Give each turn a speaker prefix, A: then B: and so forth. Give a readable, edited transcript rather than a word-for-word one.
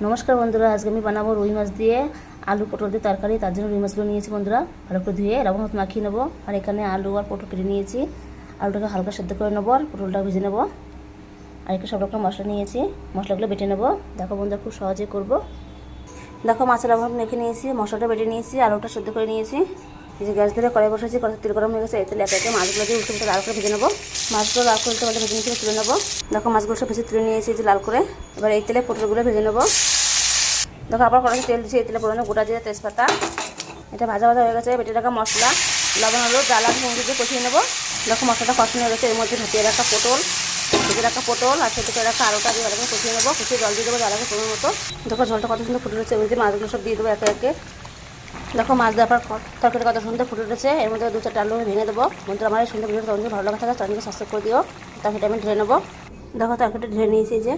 A: নমস্কার বন্ধুরা, আজকে আমি বানাবো রুই মাছ দিয়ে আলু পটল দিয়ে তরকারি। তার জন্য রুই মাছগুলো নিয়েছি বন্ধুরা, ভালো করে ধুয়ে লবণ হলুদ মাখিয়ে নেবো। আর এখানে আলু আর পটল কেটে নিয়েছি। আলুটাকে হালকা সেদ্ধ করে নেবো আর পটলটা ভেজে নেবো। আর একটু সব রকম মশলা নিয়েছি, মশলাগুলো বেটে নেবো। দেখো বন্ধুরা, খুব সহজে করবো। দেখো মাছের লবণ মেখে নিয়েছি, মশলাটা বেটে নিয়েছি, আলুটা সেদ্ধ করে নিয়েছি। এই যে গ্যাস ধরে কড়াই বসেছি, কড়াই তেল গরম হয়ে গেছে। এই তেলে একে একে মাছগুলো দিয়ে উল্টে উল্টে লাল করে ভেজে নেবো। মাছগুলো লাল করে উল্টে ভেজে নিয়ে তুলে নেবো। দেখো মাছগুলো সব ভেজে তুলে নিয়েছি যে লাল করে। এবার এই তেলে পটলগুলো ভেজে নেবো। দেখো আবার কড়াইতে তেল দিয়েছি, এই তেলে পড়ানো গোটা জিরা তেজপাতা। এটা ভাজা ভাজা হয়ে গেছে। বেটে রাখা মশলা, লবণ হলুদ ডাল আর মুরগি দিয়ে কষিয়ে নেবো। দেখো মশলাটা কষানো হয়ে গেছে। এর মধ্যে ঢুকিয়ে রাখা পটল আর সেদ্ধ করে রাখা আলুটা দিয়ে ভালো করে কষিয়ে নেবো। কষিয়ে জল দিয়ে দেবো, জল আগে পরিমাণ মতো। দেখো ঝোলটা কত সুন্দর ফুটে উঠেছে। এর মধ্যে মাছগুলো সব দিয়ে দেবো একে একে। দেখো মাছ দেওয়ার পর তরকারি কত সুন্দর ফুটে উঠেছে। এর মধ্যে 2-4টা আলু ভেঙে দেবো। বন্ধুরা আমার এই সুন্দর ভিডিওটা ভালো লাগা থাকে চ্যানেলকে সাবস্ক্রাইব করে দিও। তরকারিটা আমি ঢেলে নেবো। দেখো তরকারিটা ঢেলে নিয়েছি যে